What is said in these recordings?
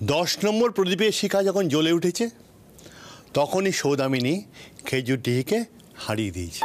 10 নম্বর প্রদীপের শিখা যখন জ্বলে উঠেছে তখনই সৌদামিনী খেজুরটিকে হারিয়ে দিয়েছে।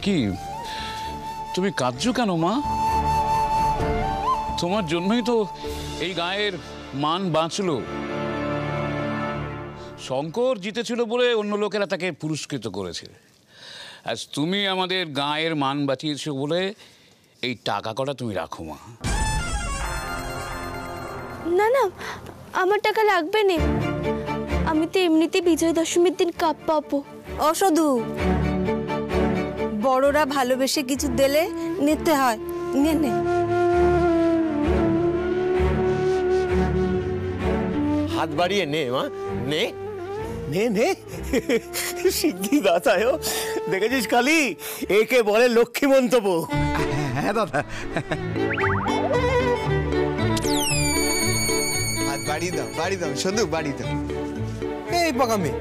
কি তুমি কাঁদছো কেন মা? তোমার জন্যই তো এই গায়ের মান বাঁচলো। শঙ্কর জিতেছিল বলে অন্য লোকেরা তাকে পুরস্কৃত করেছে, আজ তুমি আমাদের গায়ের মান বাঁচিয়েছো বলে এই টাকা কটা তুমি রাখো মা। না না, আমার টাকা লাগবে না, আমি তো এমনিতে বিজয় দশমীর দিন কাপ পাবো। অসাধু, বড়রা ভালোবেসে কিছু দিলে নিতে হয়, নে নে। হাত বাড়িয়ে নে মা, নে নে নে। সিদ্ধি দাতায় দেখেছিস কালী, একে বলে লক্ষ্মীমন্ত বউ। হ্যাঁ দাদা, হাত বাড়িয়ে দাও, বাড়িয়ে দাও, শুধু বাড়িয়ে দাও। এই পাকামি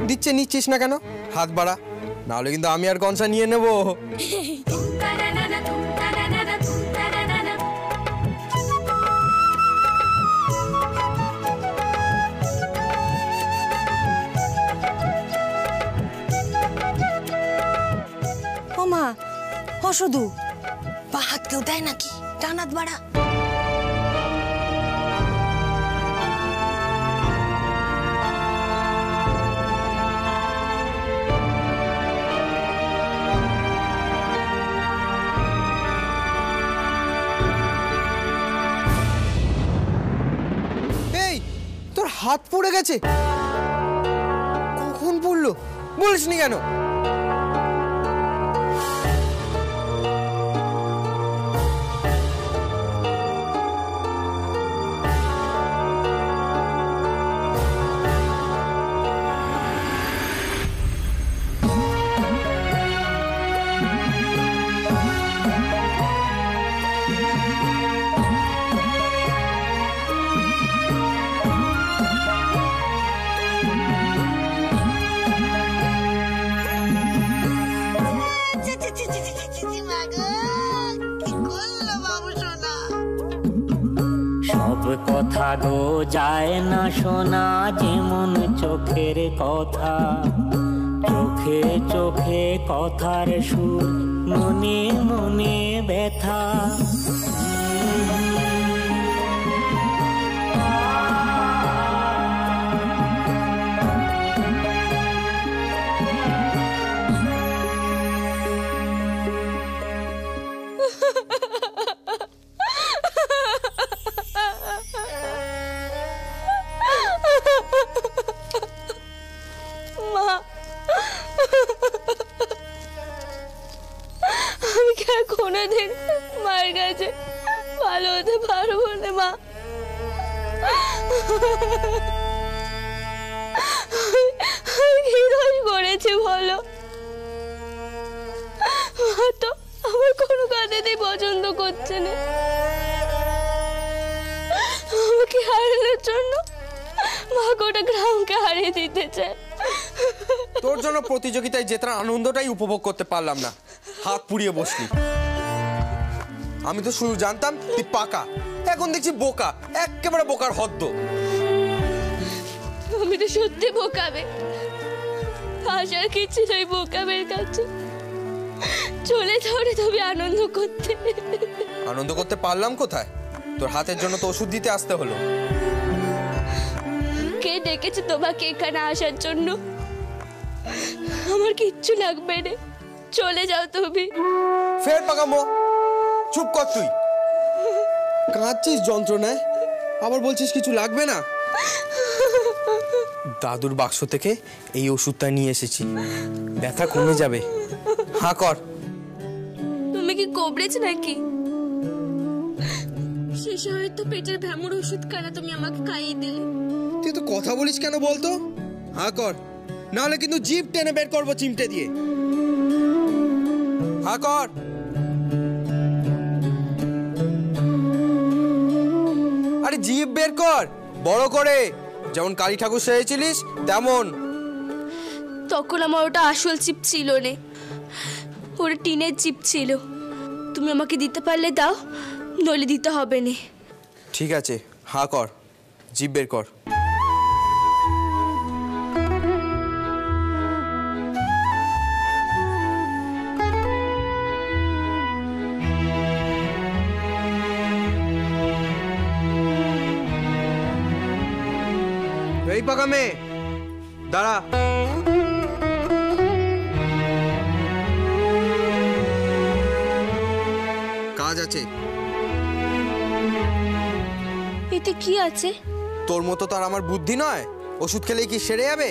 দিচ্ছে, নিচ্ছিস না কেন? হাত বাড়া, নাহলে কিন্তু আমি আর কনসা নিয়ে নেব। ও মা, অসাধু, বা হাত কেউ দেয় নাকি? ডান হাত বাড়া। হাত পড়ে গেছে, কখন পড়লো বলিসনি কেন? কথা গো যায় না শোনা, যেমন চোখের কথা, চোখে চোখে কথার সুর, মনে মনে ব্যথা। কোনোদিন মায়ের কাছে ভালো হতে পারবো না মা। কি দোষ করেছি বলো? মা তো আমার কোনো কথাতেই পছন্দ করছে না, আমাকে হারানোর জন্য মা গোটা গ্রামকে হারিয়ে দিতে চায়। তোর জন্য প্রতিযোগিতায় জেতার আনন্দটাই উপভোগ করতে পারলাম না, হাত পুড়িয়ে বসলি। আমি তো শুরু জানতাম তুই পাকা, এখন দেখছি বোকা, একেবারে বোকার হদ্দ। আমি তো সত্যি বোকাবে, আসার কিছু নাই বোকাবের কাছে। চলে ধরে তুমি আনন্দ করতে। আনন্দ করতে পারলাম কোথায়? তোর হাতের জন্য তো ওষুধ দিতে আসতে হলো। কে ডেকেছে তোমাকে এখানে আসার জন্য? আমার কিচ্ছু লাগবে না, চলে যাও তুমি। ফের পাকামো, চুপ কর তুই। কাঁদছিস যন্ত্রণায়, আবার বলছিস কিছু লাগবে না। দাদুর বাক্স থেকে এই ওষুধটা নিয়ে এসেছি, ব্যথা কমে যাবে। হা কর। তুমি কি কোবড়েছ নাকি? সে এসে হয়তো পেটের ভ্যামুর ওষুধ খানা তুমি আমাকে খাইয়ে দিলে। তুই তো কথা বলিস কেন বলতো? হা কর, নাহলে কিন্তু জিভ টেনে বের করবো চিমটে দিয়ে। হা কর। আরে জিভ বের কর বড় করে, যেমন কালী ঠাকুর সেজেছিলিস তেমন। তখন আমার ওটা আসল চিপ ছিল না, ওটা টিনের চিপ ছিল। তুমি আমাকে দিতে পারলে দাও, নইলে দিতে হবে না। ঠিক আছে, হা কর, জিভ বের কর। এই পাকা মেয়ে দাঁড়া। কাজ আছে। এতে কি আছে? তোর মতো তো আর আমার বুদ্ধি নয়, ওষুধ খেলেই কি সেরে যাবে?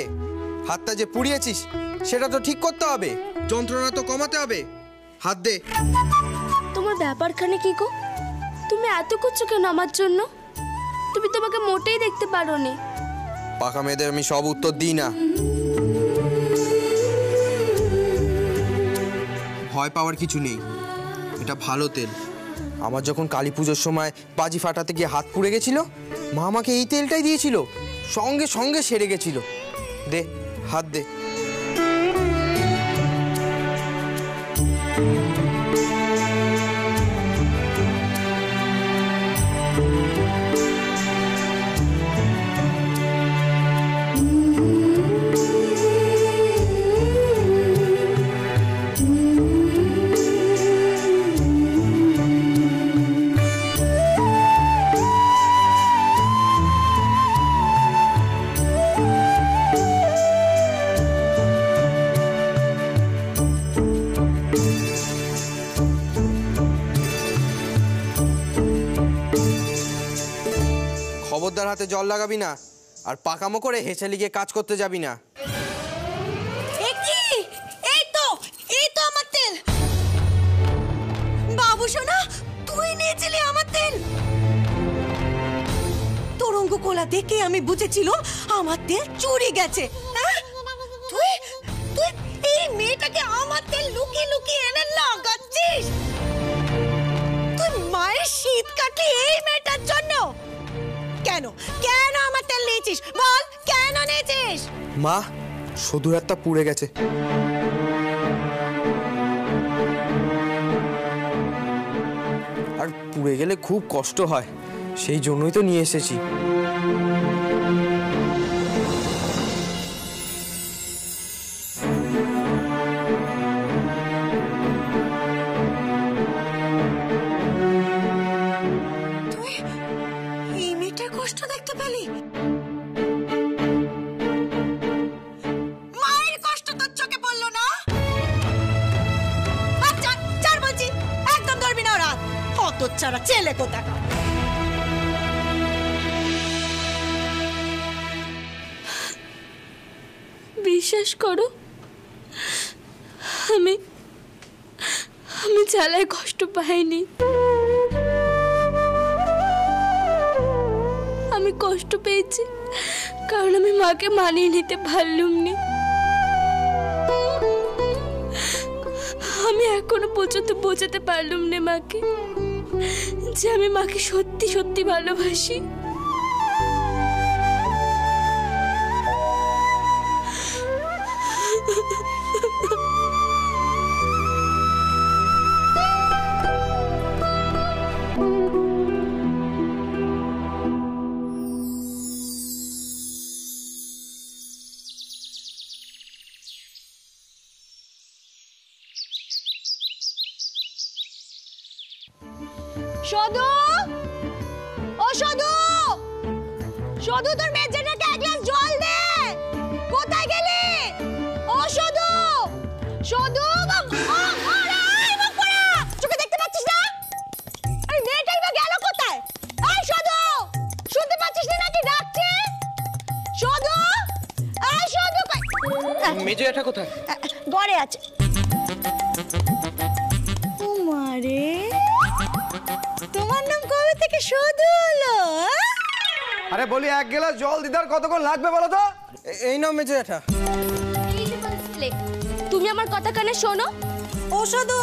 হাতটা যে পুড়িয়েছিস সেটা তো ঠিক করতে হবে, যন্ত্রণা তো কমাতে হবে। হাত দে। তোমার ব্যাপারখানে কি গো? তুমি এত করছো কেন আমার জন্য? তুমি তোমাকে মোটেই দেখতে পারো নি। পাকা মেয়েদের আমি সব উত্তর দিই না। ভয় পাওয়ার কিছু নেই, এটা ভালো তেল। আমার যখন কালী পুজোর সময় বাজি ফাটাতে গিয়ে হাত পুড়ে গেছিল, মা আমাকে এই তেলটাই দিয়েছিল, সঙ্গে সঙ্গে সেরে গেছিল। দে, হাত দে। খবরদার হাতে জল লাগাবি না, আর পাকামো করে হেঁচে লিগে কাজ করতে যাবি না। এই তো আমার তেল। বাবু সোনা, তুই নিয়েছিলি আমার তেল। তোরঙ্গ কোলা দেখে আমি বুঝেছিলাম আমার তেল চুরি গেছে। তুই তুই এই মেয়েটাকে আমার তেল লুকিয়ে লুকিয়ে এনে লাগাচ্ছিস। তুই মায়ের শীত কাটলি এই মেয়েটার জন্য? কেন কেন আমার তেল নিয়েছিস বল, কেন নিয়েছিস? মা, শুধু একটা পুড়ে গেছে। আর পুড়ে গেলে খুব কষ্ট হয়, সেই জন্যই তো নিয়ে এসেছি। তুই এই মেয়েটার কষ্ট দেখতে পেলি? মায়ের কষ্ট তোর চোখে পড়লো না? আচ্ছা চার বলছি, একদম ধরবি না ওরা। কত চারা ছেলে কোথাকা। বিশ্বাস করো, আমি আমি জ্বালায় কষ্ট পাইনি। আমি কষ্ট পেয়েছি কারণ আমি মাকে মানিয়ে নিতে পারলুম নি। আমি এখনো পর্যন্ত বোঝাতে পারলুম না মাকে যে আমি মাকে সত্যি সত্যি ভালোবাসি। সদু, ও সদু, সদু তোর মেয়ের জন্য এক গ্লাস জল দে। কোথায় গেলি? ও সদু, সদু, চোখে দেখতে পাচ্ছিস না? আরে মেয়েটাই বা গেল কোথায়? এই সদু, শুনতে পাচ্ছিস না নাকি ডাকছে? সদু, এই সদু, মেজো এটা কোথায়? ঘরে আছে। ও মারে, তোমার নাম কবে থেকে শুধু হলো? আরে বলি 1 গ্লাস জল দিদার কতক্ষণ লাগবে বলো তো? এই নাও মেজো জ্যাঠা। তুমি আমার কথা কানে শোনো। ও শুধু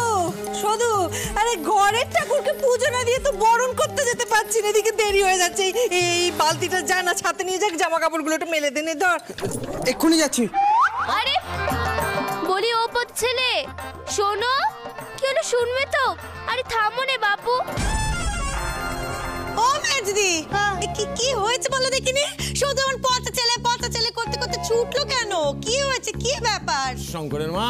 শুধু আরে ঘরের ঠাকুরকে পুজো না দিয়ে তো বরণ করতে যেতে পারছি না, এদিকে দেরি হয়ে যাচ্ছে। এই বালতিটা জানা ছাতে নিয়ে যাক, জামা কাপড়গুলো একটু মেলে দেনে ধর। এক্ষুনি যাচ্ছি। আরে বলি ও পথ ছেলে শোনো, কি হলো শুনবে তো? আরে থামো নে বাপু। ও মেজদি, কি হয়েছে বলো দেখিনি? শুধু আমার পথা ছেলে করতে করতে ছুটলো কেন? কি হয়েছে, কি ব্যাপার? শঙ্করের মা,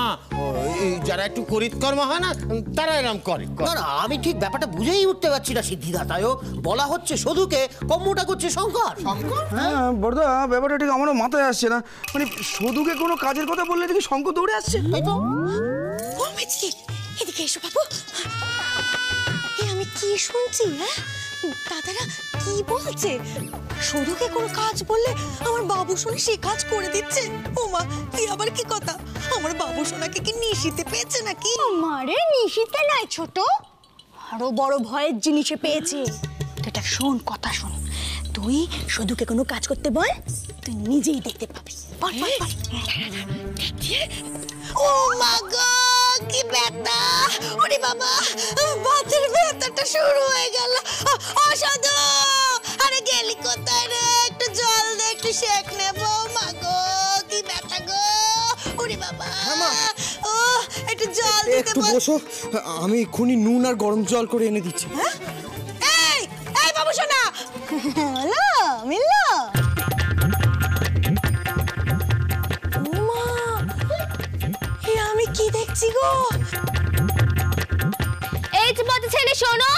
এই যারা একটু করিতকর্ম হয় না, তারা এরম করে। না না, আমি ঠিক ব্যাপারটা বুঝেই উঠতে পারছি না সিদ্ধিদাতায়ও। বলা হচ্ছে সধুকে, কম্মটা করছে শঙ্কর। হ্যাঁ বড়দা, ব্যাপারটা ঠিক আমারও মাথায় আসছে না। মানে সধুকে কোনো কাজের কথা বললে দেখি শঙ্কর দৌড়ে আসছে। তাই তো। ও মেজদি, এদিকে এসো বাবু। আমি কি শুনছি? হ্যাঁ, দাদারা কি বলছে? সধুকে কোনো কাজ বললে আমার বাবু সোনা সে কাজ করে দিচ্ছে। ও মা, কি আবার কি কথা? আমার বাবু সোনাকে কি নিশিতে পেয়েছে নাকি? মারে নিশিতে নাই ছোট, আরো বড় ভয়ের জিনিসে পেয়েছে। তুই এটা শোন, কথা শোন। তুই সধুকে কোনো কাজ করতে বল, তুই নিজেই দেখতে পাবি। বল বল বল। ও মা গো, কি ব্যথা! ওরে বাবা, বাতের ব্যথাটা শুরু হয়ে গেল। অসাধু, আরে গেলি কোথায় রে? একটু জল দে, একটু সেক নেবো। মা গো, কি ব্যথা গো! ওরে বাবা, ও একটু জল দিতে একটু বল। বসো, আমি এক্ষুনি নুন আর গরম জল করে এনে দিচ্ছি। এই এই বাবু সোনা, হ্যালো মিল্লা। আমি কি দেখছি গো? এই যে পথ ছেলে শোনো।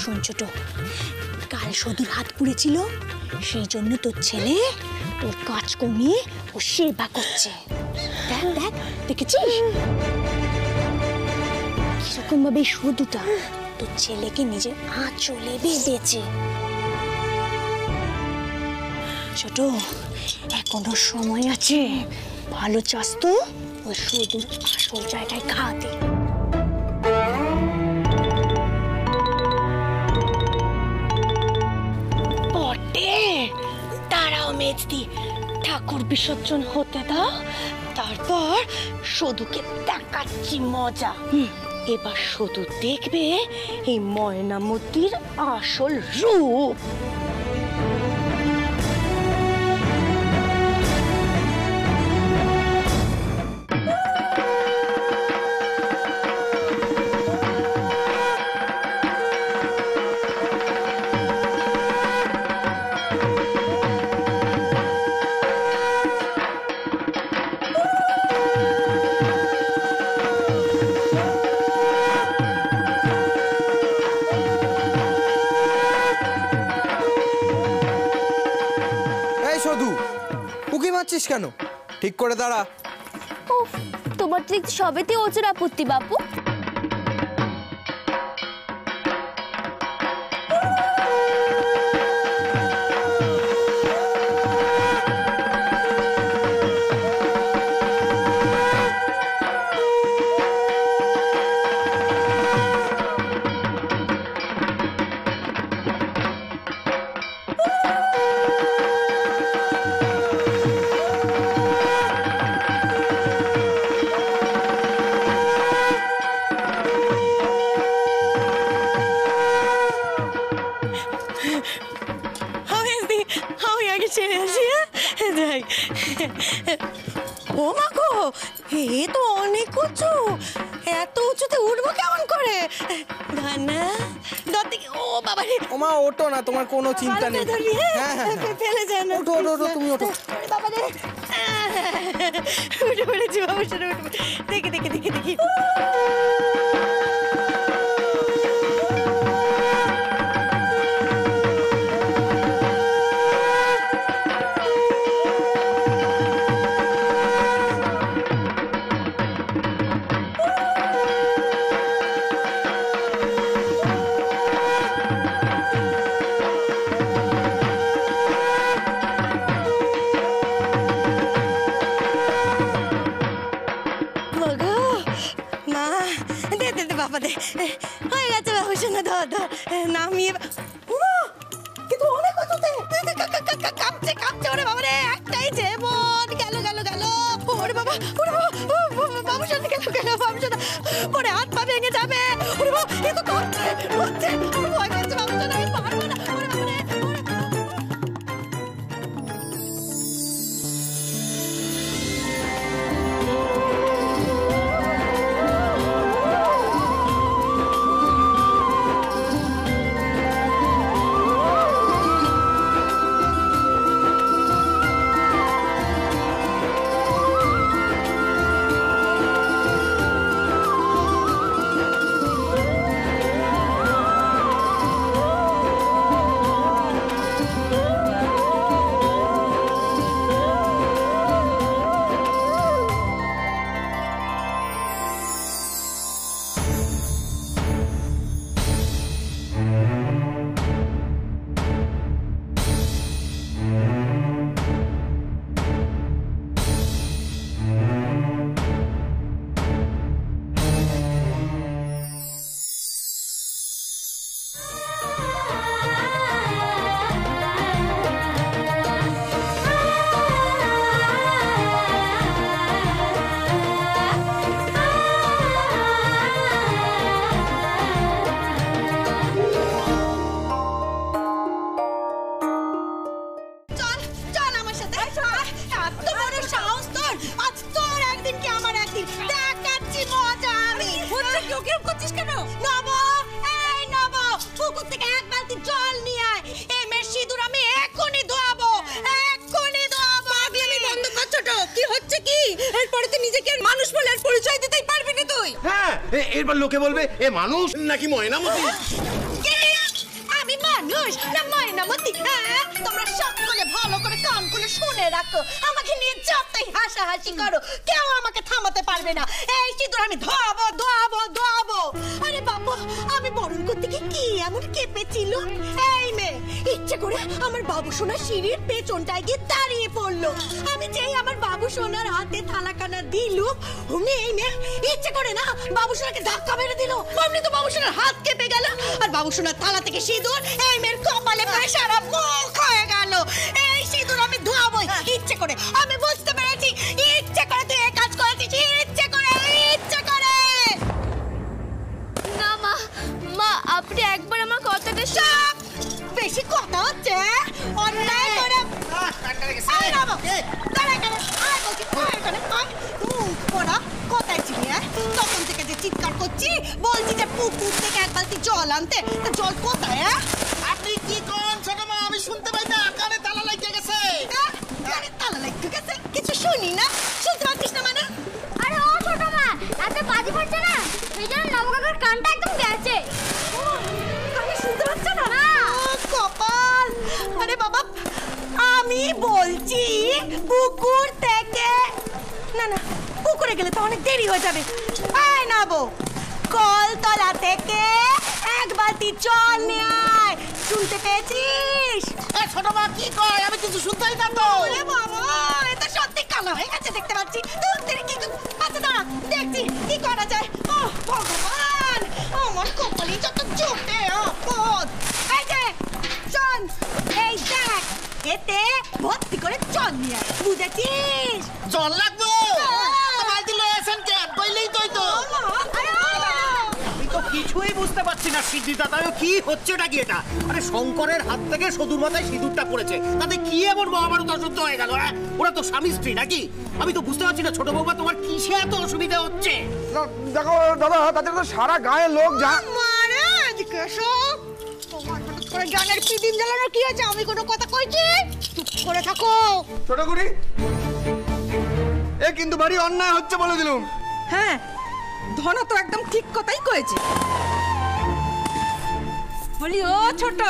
শোন ছোট, কাল সধুর হাত পুড়েছিল, সেই জন্য তোর ছেলে তোর কাজ কমিয়ে ও সেবা করছে। দেখ দেখ, দেখেছিস কিরকম ভাবে সধুটা তোর ছেলেকে নিজের আঁচলে বেঁধেছে। ছোট, এখনো সময় আছে, ভালো চাস তো ওই সধুর আসল জায়গায় খাতে। তারাও মেজদি, ঠাকুর বিসর্জন হতে দাও, তারপর সধুকে দেখাচ্ছি মজা। এবার সধু দেখবে এই ময়নামতির আসল রূপ। উকি মারছিস কেন? ঠিক করে দাঁড়া। উফ, তোমার তো সবেতে ওচর আপত্তি বাপু। ও মা গো, এ তো অনেক উঁচু। এত উঁচুতে উঠবো কেমন করে? ও বাবা রে, ও মা ওঠো না, তোমার কোনো চিন্তা নেই। হ্যাঁ হ্যাঁ, ফেলে যায় না। ওঠো ওঠো, তুমি ওঠো। বাবা রে, উঠে পড়েছি বাবা, শুনে উঠবো। দেখি দেখি দেখি দেখি। চাপা দে। হয়ে গেছে বাবুসোনা, ধর ধর নামিয়ে। উমা, কিন্তু অনেক উঁচুতে। কাঁপছে কাঁপছে, ওরে বাবা রে, একটাই জীবন। গেল গেল গেল, ওরে বাবা, ওরে বাবা, বাবুসোনা গেল গেল, বাবুসোনা পরে হাত পা ভেঙে যাবে। ওরে বাবা, এ তো কাঁপছে কাঁপছে, আমার ভয় করছে বাবুসোনা, আমি পারবো না। ওরে বাবা রে, এরপর লোকে বলবে এ মানুষ নাকি ময়নামতি। আমি মানুষ না ময়নামতি? তোমরা সকলে ভালো করে কান খুলে শুনে রাখো, আমাকে নিয়ে যতই হাসাহাসি করো কেউ আমাকে থামাতে পারবে না। এই সিঁদুর আমি ধোয়াবো ধোয়াবো ধোয়াবো। আরে বাবু, আমি বরণ করতে কি এমন কেঁপেছিল? এই মেয়ে ইচ্ছে করে আমার বাবু সোনা সিঁড়ির পেছনটায় গিয়ে দাঁড়িয়ে পড়লো। আমি যেই আমার বাবু সোনার হাতে থালাখানা দিলুম, অমনি এই মেয়ে ইচ্ছে করে না বাবু সোনাকে ধাক্কা মেরে দিল। অমনি তো বাবু সোনার হাত কেঁপে গেল, আর বাবু সোনার থালা থেকে সিঁদুর এই মেয়ের কপালে পড়ে সারা মুখ হয়ে গেল। এই সিঁদুর আমি ধোয়াবো ইচ্ছে করে। আমি বুঝতে পেরেছি ইচ্ছে করে তুই এই কাজ করেছিস, ইচ্ছে করে ইচ্ছে করে। না মা, মা আপনি একবার আমার কথাটা চাপ, বেশি কথা হচ্ছে। অন্যায় করে কোথায় ছিলি? তখন থেকে যে চিৎকার করছি, বলছি যে পুকুর থেকে এক বালতি জল আনতে, জল কোথায়? আপনি কি কোন ছোট মা? আমি শুনতে পাই না, কানে তালা লাগিয়ে গেছে। তালা লাগিয়ে গেছে? কিছু শুনি না, শুনতে পাচ্ছিস না মানে? আরে ও ছোট মা, এত বাজি পড়ছে না, সেই জন্য নবকাকার কানটা একদম গেছে। আমি শুনতে পাচ্ছ না? কপাল। আরে বাবা, আমি বলছি পুকুর থেকে। না না, পুকুরে গেলে তো অনেক দেরি হয়ে যাবে। আয় নাবো, কলতলা থেকে এক বালতি জল নিয়ে আয়। শুনতে পেয়েছিস? ছোট মা কি কয়? আমি কিছু শুনতেই না তো। ওরে বাবা, এটা সত্যি কালো হয়ে গেছে দেখতে পাচ্ছি। আচ্ছা দাঁড়া, দেখছি কি করা যায়। ও ভগবান, আমার কপালে যত চোখে আপদ। এই যে শোন, এই দেখ, এতে ভর্তি করে জল নিয়ে আয়, বুঝেছিস? জল লাগবে? বালতি লয়ে আসেন কেন? কইলেই তোই তো। আমি তো কিছুই বুঝতে পারছি না সিদ্ধি দাদাও, কি হচ্ছেটা কি এটা? আরে শঙ্করের হাত থেকে সদুর মাথায় সিঁদুরটা পড়েছে, তাতে কি এমন মহাভারত অসহ্য হয়ে গেল? ওরা তো স্বামী স্ত্রী নাকি? আমি তো বুঝতে পারছি না ছোট বৌমা, তোমার কিসে এত অসুবিধা হচ্ছে? দেখো দাদা, তাদের তো সারা গায়ের লোক যা মহারাজ কেশব, তোমার হঠাৎ করে জ্ঞানের কি দিন জ্বালানো কি আছে? আমি কোনো কথা কইছি? চুপ করে থাকো। ছোট গুড়ি, এ কিন্তু ভারী অন্যায় হচ্ছে বলে দিলুম। হ্যাঁ, ধনা তো একদম ঠিক কথাই কয়েছে। বলি ও ছোট,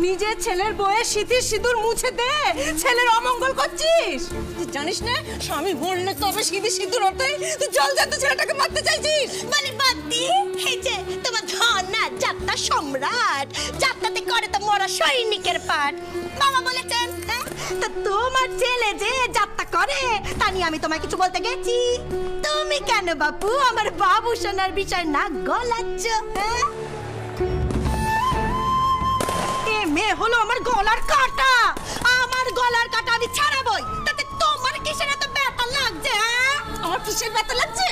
নিজের ছেলের বউয়ের সিঁথির সিঁদুর মুছে দে, ছেলের অমঙ্গল করছিস। তুই জানিস না স্বামী বললে তবে সিঁথির সিঁদুর ওঠে? তুই জল জানতে ছেলেটাকে মারতে চাইছিস? মানে বাদি, এই যে তোমার ধনা যাত্রা সম্রাট, যাত্রাতে করে তো মরা সৈনিকের পাঠ। বাবা বলেছেন, হ্যাঁ? তা তোমার ছেলে যে যাত্রা করে তা নিয়ে আমি তোমায় কিছু বলতে গেছি? তুমি কেন বাপু আমার বাবু সোনার বিষয় না গলাচ্ছ? এ মেয়ে হলো আমার গলার কাটা, আমার গলার কাটা আমি ছাড়াবই। তাতে তোমার কিসের এত ব্যথা লাগছে? আমার কিসের ব্যথা লাগছে?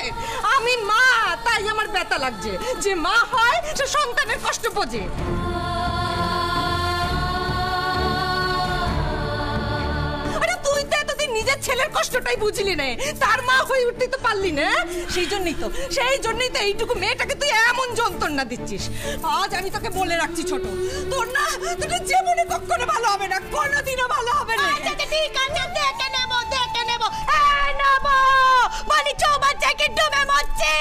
আমি মা, তাই আমার ব্যথা লাগছে। যে মা হয় সে সন্তানের কষ্ট বোঝে। আরে তুই তো এতদিন নিজের ছেলের কষ্টটাই বুঝলি না, তার মা হয়ে উঠতে তো পারলি না। সেই জন্যই তো এইটুকু মেয়েটাকে তুই এমন যন্ত্রণা দিচ্ছিস। আজ আমি তোকে বলে রাখছি ছোট, তোর না তোর জীবনে কখনো ভালো হবে না, কোনোদিনও ভালো হবে না। আচ্ছা ঠিক আছে, দেখে নেবো। এই নেবো মানে চৌবাচ্চাকে ডুবে মরছে।